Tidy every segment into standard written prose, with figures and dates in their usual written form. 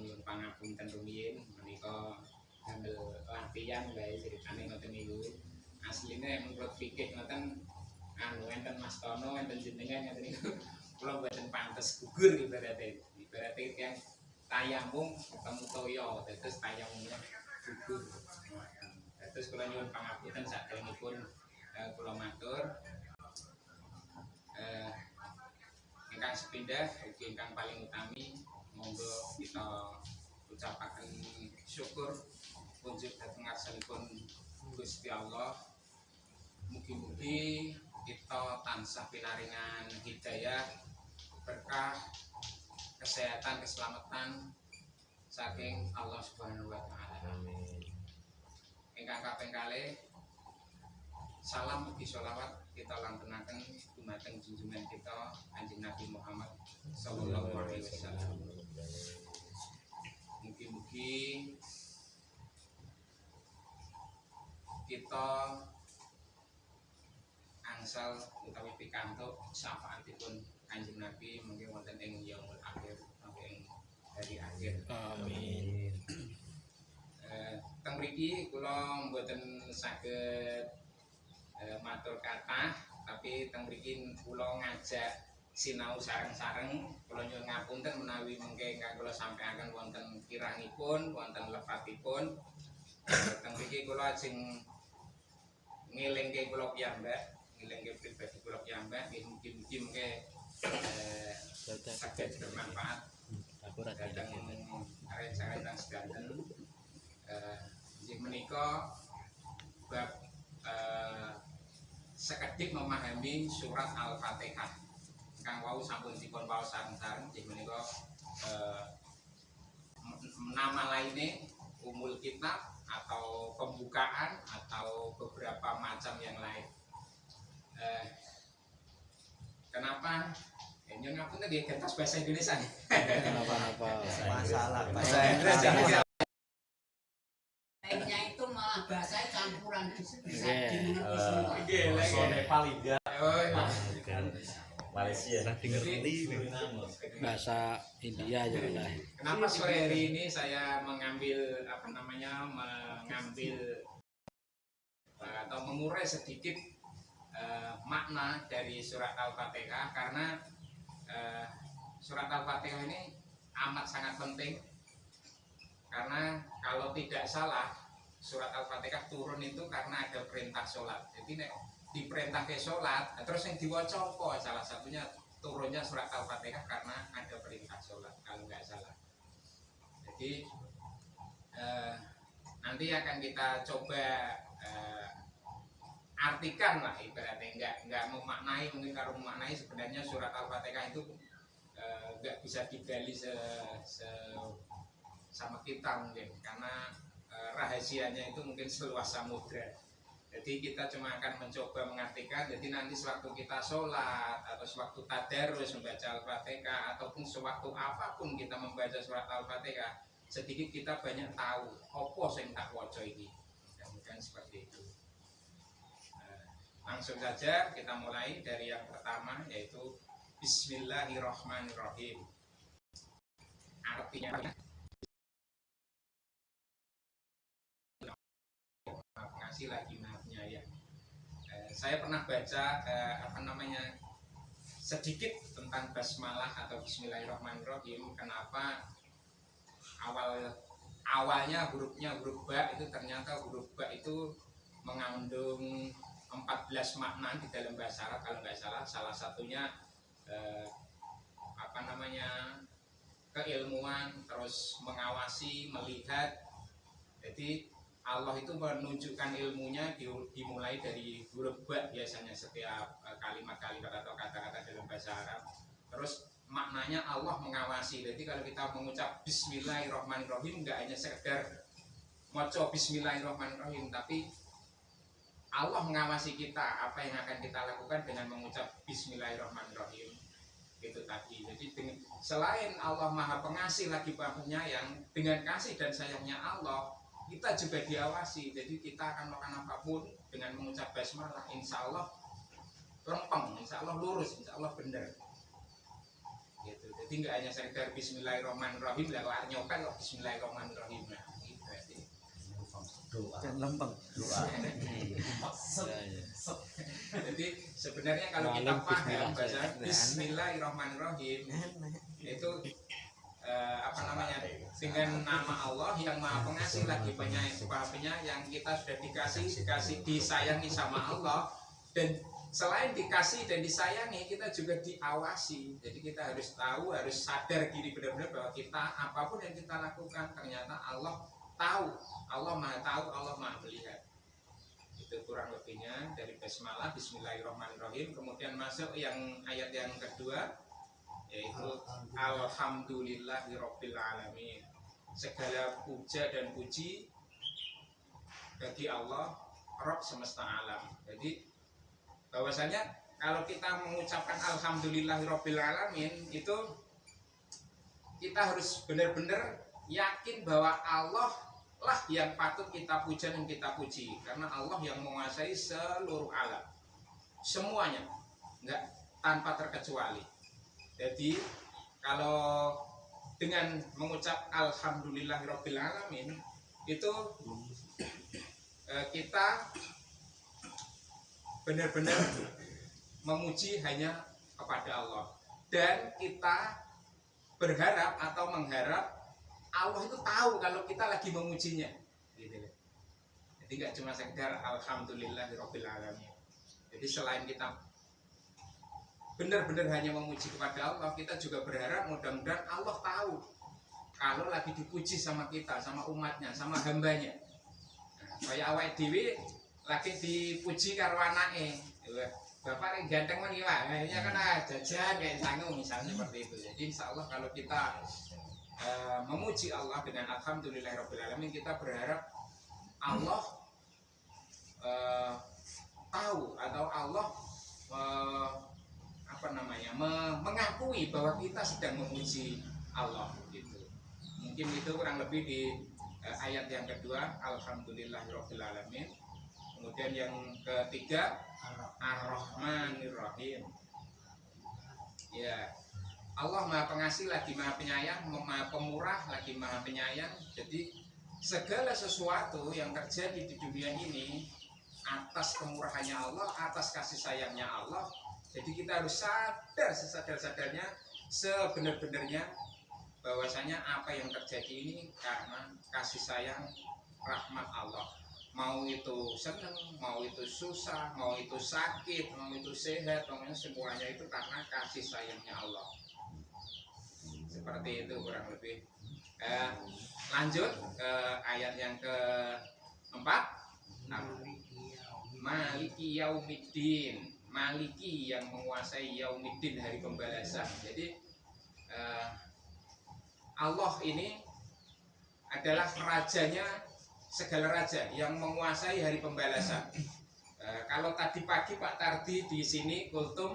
nyuwun pangapunten rumiyin menika damel latihan wae ceritane ngoten niku. Asline menurut fikih ngoten enten Mas Tono enten jenengan ngoten niku. Kula mboten pantes gugur ibarate tiyang tayamum ketemu toya terus tayamumnya gugur. Terus kula nyuwun pangapunten saderengipun kula matur ingkang sepindah ugi ingkang paling utami monggo kita ucapaken syukur wujud dhateng ngarsanipun Gusti Allah. Mugi-mugi kita tansah pinaringan hidayah, berkah, kesehatan, keselamatan saking Allah Subhanahu wa taala. Amin. Ingkang kaping kalih salam ugi sholawat kita lantunaken dumateng junjungan kita Kanjeng Nabi Muhammad sallallahu alaihi wasallam. Mugi-mugi kita angsal utawi pikantuk syafaatipun Kanjeng Nabi mungkin wonten ing yaumul akhir sampai hari akhir. Amin. Teng mriki kula mboten saged matur kathah, tapi teng mriki kula ngajak sinau sareng-sareng. Kula nyuwun ngapunten menawi mengke ingkang kula sampaikan wonten kirangipun, wonten lefatipun. Teng mriki kula ajeng ngelingke kula piyambak, ngelingke pribadi kula piyambak, nggih mugi-mugi mengke saged bermanfaat dhateng arek-arek sedanten. Inggih menika bab sekedhik memahami surat Al-Fatihah. Kang wau sampun dipun waos sareng-sareng inggih menika nama lainnya Umul Kitab atau pembukaan atau beberapa macam yang lain. Kenapa? Nyun ngapunten nggih gentos bahasa Indonesia. Kenapa? Masalah bahasa Indonesia. Lainnya itu malah bahasa campuran bisa dimengerti semua. Nepal India. Malaysia. Bahasa India aja lah. Kenapa sore hari ini saya mengambil atau mengurai sedikit makna dari surat Al-Fatihah, karena surat Al-Fatihah ini amat sangat penting. Karena kalau tidak salah surat Al-Fatihah turun itu karena ada perintah sholat. Jadi diperintah ke sholat, terus yang diwaca apa? Salah satunya turunnya surat Al-Fatihah karena ada perintah sholat kalau nggak salah. Jadi nanti akan kita coba artikan lah, ibaratnya nggak memaknai, mungkin kalau memaknai sebenarnya surat Al-Fatihah itu nggak bisa digali sama kita mungkin, karena rahasianya itu mungkin seluas samudra. Jadi kita cuma akan mencoba mengartikan. Jadi nanti sewaktu kita sholat atau sewaktu tadarus membaca Al-Fatihah ataupun sewaktu apapun kita membaca surat Al-Fatihah, sedikit kita banyak tahu apa sing tak waca ini. Mudah-mudahan seperti itu. Langsung saja kita mulai dari yang pertama, yaitu Bismillahirrahmanirrahim. Artinya ngasih lagi maafnya ya. Saya pernah baca sedikit tentang basmalah atau Bismillahirrahmanirrahim. Kenapa awalnya hurufnya huruf ba, itu ternyata huruf ba itu mengandung 14 makna di dalam bahasa Arab kalau nggak salah. Salah satunya keilmuan, terus mengawasi, melihat. Jadi Allah itu menunjukkan ilmunya dimulai dari huruf ba biasanya setiap kalimat-kalimat atau kata-kata dalam bahasa Arab. Terus maknanya Allah mengawasi. Jadi kalau kita mengucap Bismillahirrahmanirrahim, nggak hanya sekedar maca Bismillahirrahmanirrahim, tapi Allah mengawasi kita apa yang akan kita lakukan dengan mengucap Bismillahirrahmanirrahim. Itu tadi. Jadi selain Allah Maha Pengasih lagi Maha Penyayang, dengan kasih dan sayangnya Allah kita juga diawasi. Jadi kita akan melakukan apapun dengan mengucap basmalah, insya Allah lempeng, insya Allah lurus, insya Allah benar. Gitu. Jadi nggak hanya sekedar Bismillahirrahmanirrahim, lah kok nyopet kok Bismillahirrahmanirrahim. Nah, ini berarti Dan lempeng doa. Ya, ya. jadi sebenarnya kalau kita Malam paham bismillah. bahasa Bismillahirrahmanirrahim itu apa namanya, dengan nama Allah yang maha pengasih lagi penyayang, yang kita sudah dikasih disayangi sama Allah, dan selain dikasih dan disayangi kita juga diawasi. Jadi kita harus tahu, harus sadar diri benar-benar bahwa kita apapun yang kita lakukan ternyata Allah tahu, Allah maha tahu, Allah maha melihat. Itu kurang lebihnya dari basmalah Bismillahirrahmanirrahim. Kemudian masuk yang ayat yang kedua, yaitu Alhamdulillahirabbil alamin. Segala puja dan puji bagi Allah Rabb semesta alam. Jadi bahwasanya kalau kita mengucapkan Alhamdulillahirabbil alamin itu kita harus benar-benar yakin bahwa Allah lah yang patut kita puja dan kita puji, karena Allah yang menguasai seluruh alam semuanya, enggak tanpa terkecuali. Jadi kalau dengan mengucap Alhamdulillahirabbil alamin itu kita benar-benar memuji hanya kepada Allah, dan kita berharap atau mengharap Allah itu tahu kalau kita lagi memujinya, gitu. Jadi nggak cuma sekedar Alhamdulillahirabbil alamin. Jadi selain kita benar-benar hanya memuji kepada Allah, kita juga berharap mudah-mudahan Allah tahu kalau lagi dipuji sama kita, sama umatnya, sama hambanya. Nah, kayak awake dhewe lagi dipuji karo anake, bapak yang ganteng kan gimana? Ya kan jajan kayak sangu misalnya seperti itu. Jadi insya Allah kalau kita memuji Allah dengan Alhamdulillahirabbil alamin, kita berharap Allah tahu atau Allah mengakui bahwa kita sedang memuji Allah gitu. Mungkin itu kurang lebih di ayat yang kedua Alhamdulillahirabbil alamin. Kemudian yang ketiga Ar-Rahmanir-Rahim. Ya, Allah maha pengasih lagi maha penyayang, maha pemurah lagi maha penyayang. Jadi segala sesuatu yang terjadi di dunia ini atas kemurahannya Allah, atas kasih sayangnya Allah. Jadi kita harus sadar sesadar-sadarnya, sebenar-benarnya bahwasanya apa yang terjadi ini karena kasih sayang rahmat Allah. Mau itu senang, mau itu susah, mau itu sakit, mau itu sehat, pokoknya semuanya itu karena kasih sayangnya Allah. Seperti itu kurang lebih. Lanjut ke ayat yang keempat. Maliki yaumiddin, Maliki yang menguasai yaumiddin, hari pembalasan. Jadi Allah ini adalah rajanya segala raja yang menguasai hari pembalasan. Kalau tadi pagi Pak Tardi di sini kultum,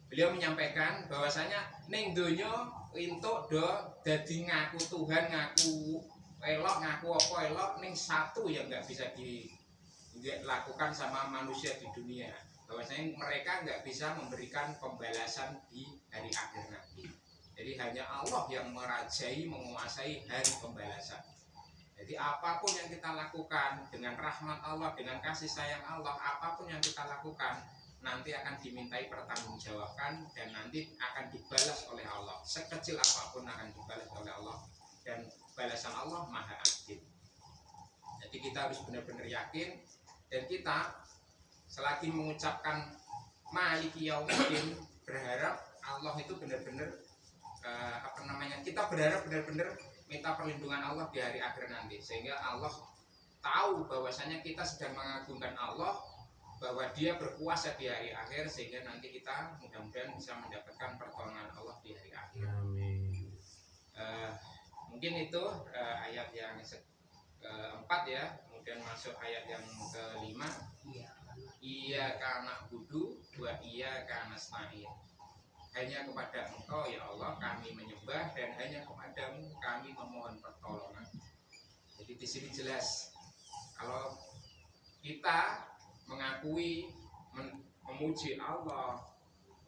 beliau menyampaikan bahwasanya ning donya entuk do dadi ngaku Tuhan, ngaku elok, ngaku apa elok, ning satu yang nggak bisa dilakukan sama manusia di dunia, bahwasanya mereka nggak bisa memberikan pembalasan di hari akhir nanti. Jadi hanya Allah yang merajai, menguasai hari pembalasan. Jadi apapun yang kita lakukan dengan rahmat Allah, dengan kasih sayang Allah, apapun yang kita lakukan nanti akan dimintai pertanggungjawabkan dan nanti akan dibalas oleh Allah. Sekecil apapun akan dibalas oleh Allah, dan balasan Allah maha adil. Jadi kita harus benar-benar yakin, dan kita selagi mengucapkan Maliki Yaumiddin berharap Allah itu benar-benar kita berharap benar-benar minta perlindungan Allah di hari akhir nanti, sehingga Allah tahu bahwasanya kita sedang mengagungkan Allah, bahwa Dia berkuasa di hari akhir, sehingga nanti kita mudah-mudahan bisa mendapatkan pertolongan Allah di hari akhir. Amin. Mungkin itu ayat yang keempat ya. Kemudian masuk ayat yang kelima. Iya karena budu, wa iya karena nasta'in. Hanya kepada Engkau ya Allah kami menyembah, dan hanya kepadamu kami memohon pertolongan. Jadi di sini jelas kalau kita mengakui memuji Allah,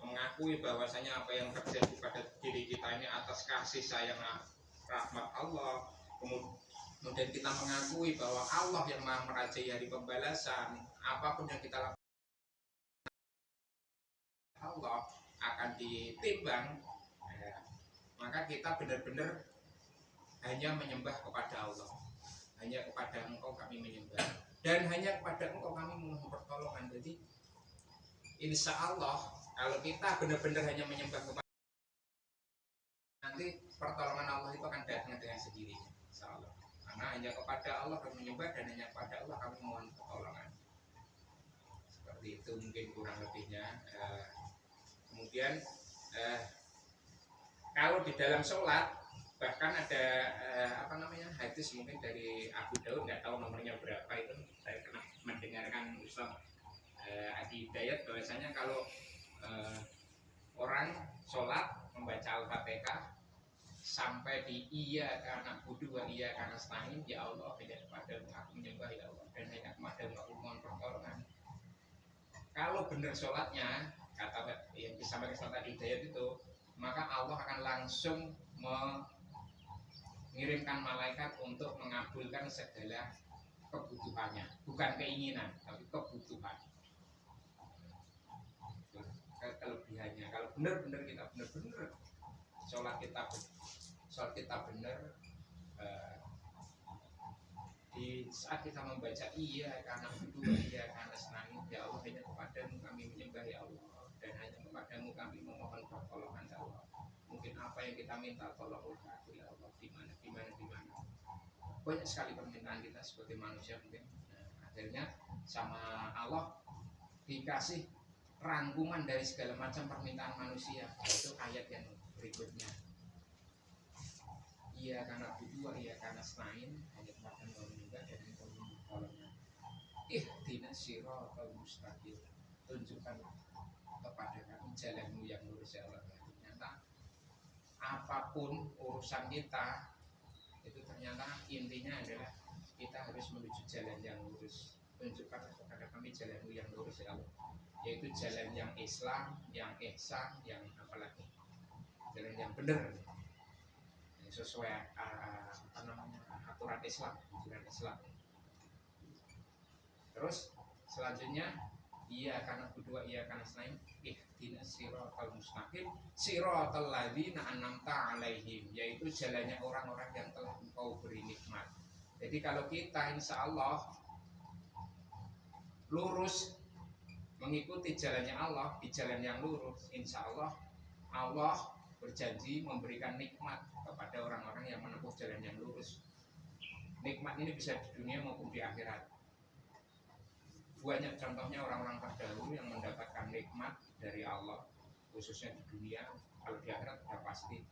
mengakui bahwasanya apa yang terjadi pada diri kita ini atas kasih sayang rahmat Allah. Kemudian kita mengakui bahwa Allah yang maha merajai hari pembalasan. Apapun yang kita lakukan Allah akan ditimbang. Maka kita benar-benar hanya menyembah kepada Allah. Hanya kepada Engkau kami menyembah, dan hanya kepada Engkau kami mohon pertolongan. Jadi insya Allah kalau kita benar-benar hanya menyembah kepada, nanti pertolongan Allah itu akan datang dengan sendirinya, insya Allah. Karena hanya kepada Allah kami menyembah, dan hanya kepada Allah kami mohon pertolongan. Seperti itu mungkin kurang lebihnya. Kemudian kalau di dalam sholat bahkan ada hadis mungkin dari Abu Daud, nggak tahu nomornya berapa, itu saya pernah mendengarkan Ustaz Adi Hidayat bahwasanya kalau orang sholat membaca Al-Fatihah sampai di iya karena budu wa iya karena stain, ya Allah hanya kepada aku menyembah ya Allah, dan hanya kepada aku mohon pertolongan. Kalau benar sholatnya, kata yang disampaikan Ustaz Adi Hidayat itu, maka Allah akan langsung mengirimkan malaikat untuk mengabulkan segala kebutuhannya, bukan keinginan tapi kebutuhan. Kelebihannya kalau benar-benar kita benar-benar sholat kita benar, di saat kita membaca iya karena berdua iya karena senang, ya Allah hanya kepadamu kami menyembah ya Allah, dan hanya kepadamu kami memohon pertolongan ya Allah. Mungkin apa yang kita minta tolonglah aku ya Allah, di mana. Banyak sekali permintaan kita sebagai manusia mungkin. Akhirnya sama Allah dikasih rangkuman dari segala macam permintaan manusia. Itu ayat yang berikutnya. Iya karena berdua, iya karena selain, hanya kepada menyembah dan menolongnya. Ihdinas siratal mustaqim. Tunjukkan kepada kami jalanmu yang lurus ya Allah. Ternyata apapun urusan kita itu ternyata intinya adalah kita harus menuju jalan yang lurus. Tunjukkan kepada kami jalanmu yang lurus ya Allah, yaitu jalan yang Islam, yang ihsan, yang apalagi jalan yang benar sesuai aturan Islam, ajaran Islam. Terus selanjutnya iya karena berdua iya karena selain, ihdinas siratal mustaqim siratal ladzina an'amta 'alaihim, yaitu jalannya orang-orang yang telah Engkau beri nikmat. Jadi kalau kita insya Allah lurus mengikuti jalannya Allah di jalan yang lurus, insya Allah Allah berjanji memberikan nikmat kepada orang-orang yang menempuh jalan yang lurus. Nikmat ini bisa di dunia maupun di akhirat. Banyak contohnya orang-orang terdahulu yang mendapatkan nikmat dari Allah, khususnya di dunia. Kalau di akhirat sudah pasti.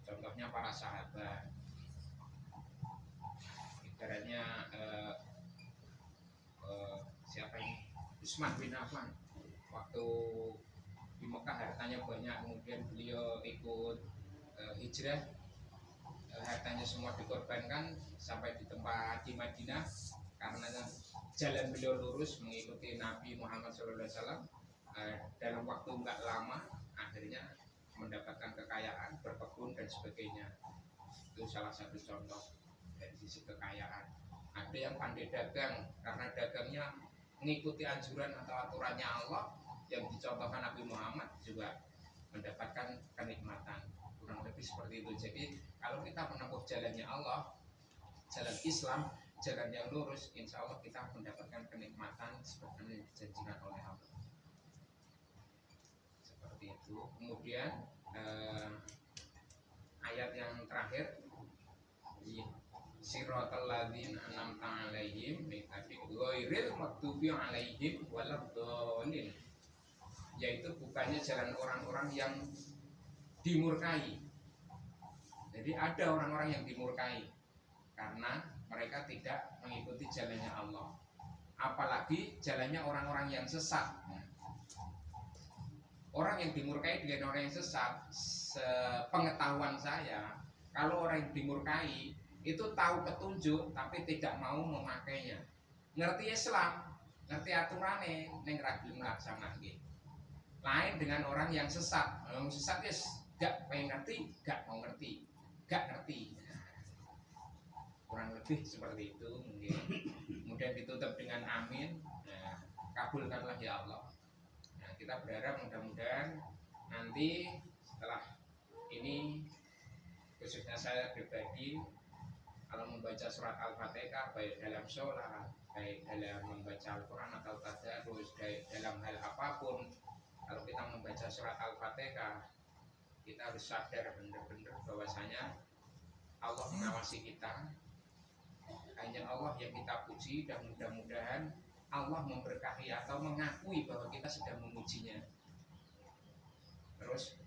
Contohnya para sahabat. Ibaratnya siapa ini? Utsman bin Affan. Waktu di Mekah hartanya banyak, kemudian beliau ikut hijrah, hartanya semua dikorbankan sampai di tempat di Madinah karena jalan beliau lurus mengikuti Nabi Muhammad SAW. Dalam waktu enggak lama akhirnya mendapatkan kekayaan, berkebun dan sebagainya. Itu salah satu contoh dari sisi kekayaan. Ada yang pandai dagang karena dagangnya mengikuti anjuran atau aturannya Allah yang dicontohkan Nabi Muhammad, juga mendapatkan kenikmatan. Kurang lebih seperti itu. Jadi kalau kita menempuh jalannya Allah, jalan Islam, jalan yang lurus, insya Allah kita mendapatkan kenikmatan seperti yang dijanjikan oleh Allah. Seperti itu. Kemudian ayat yang terakhir, siratal ladzina an'amta 'alaihim ghairil maghdubi 'alaihim waladdallin, yaitu bukannya jalan orang-orang yang dimurkai. Jadi ada orang-orang yang dimurkai karena mereka tidak mengikuti jalannya Allah, apalagi jalannya orang-orang yang sesat. Orang yang dimurkai dengan orang yang sesat, sepengetahuan saya, kalau orang yang dimurkai itu tahu petunjuk tapi tidak mau memakainya. Ngerti Islam, ngerti aturannya, neng ra gelem nglaksanake. Lain dengan orang yang sesat. Orang sesat ya gak pengen ngerti, gak mau ngerti, gak ngerti. Nah, kurang lebih seperti itu mungkin. Kemudian ditutup dengan amin. Nah, kabulkanlah ya Allah. Nah, kita berharap mudah-mudahan nanti setelah ini, khususnya saya pribadi, kalau membaca surat Al-Fatihah baik dalam sholat, baik dalam membaca Al-Quran atau tadarus, baik dalam hal apapun, kalau kita membaca surat Al-Fatihah, kita harus sadar benar-benar bahwasanya Allah mengawasi kita. Hanya Allah yang kita puji, dan mudah-mudahan Allah memberkahi atau mengakui bahwa kita sedang memujinya. Terus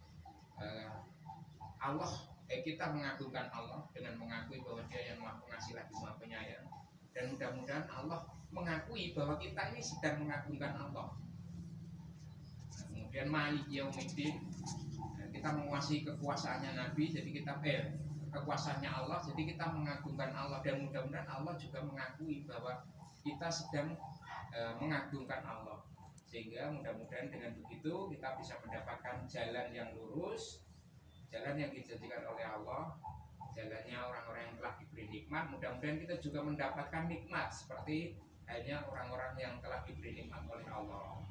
kita mengagungkan Allah dengan mengakui bahwa Dia yang Maha Pengasih lagi Maha Penyayang, dan mudah-mudahan Allah mengakui bahwa kita ini sedang mengagungkan Allah. Kemudian Malik Yaumiddin, kita menguasai kekuasaannya Nabi, jadi kita kekuasaannya Allah, jadi kita mengagungkan Allah, dan mudah-mudahan Allah juga mengakui bahwa kita sedang mengagungkan Allah, sehingga mudah-mudahan dengan begitu kita bisa mendapatkan jalan yang lurus, jalan yang dijanjikan oleh Allah, jalannya orang-orang yang telah diberi nikmat. Mudah-mudahan kita juga mendapatkan nikmat seperti halnya orang-orang yang telah diberi nikmat oleh Allah.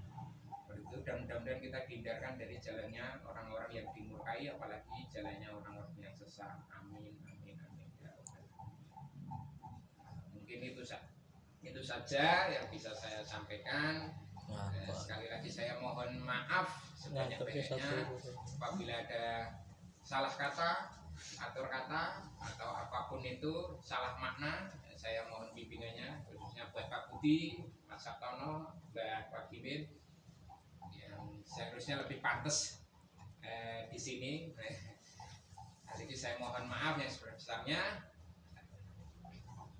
Begitu, dan mudah-mudahan kita hindarkan dari jalannya orang-orang yang dimurkai, apalagi jalannya orang-orang yang sesat. Amin, amin, amin. Ya Allah. Mungkin itu saja yang bisa saya sampaikan. Sekali lagi saya mohon maaf sebanyak-banyaknya apabila ada salah kata, atur kata, atau apapun itu salah makna. Saya mohon bimbingannya, khususnya buat Pak Budi, Mas Sabtono, Mbak Gimin, yang seharusnya lebih pantas di sini. Jadi saya mohon maaf yang sebesar-besarnya.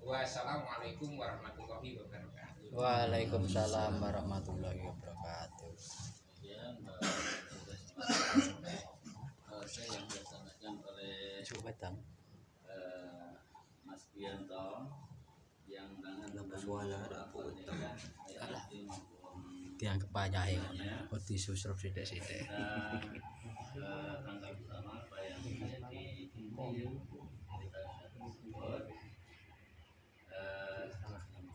Wassalamualaikum warahmatullahi wabarakatuh. Waalaikumsalam warahmatullahi wabarakatuh. Ya, saya yang dilaksanakan oleh Mas Bianto yang dengan tiang kepanjang putih susrup sidik-sidik. Tanggal pertama apa yang menjadi inti kita tersebut.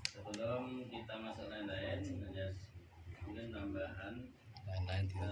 Sebelum kita masuk lain-lain, hanya mungkin tambahan Lain-lain tidak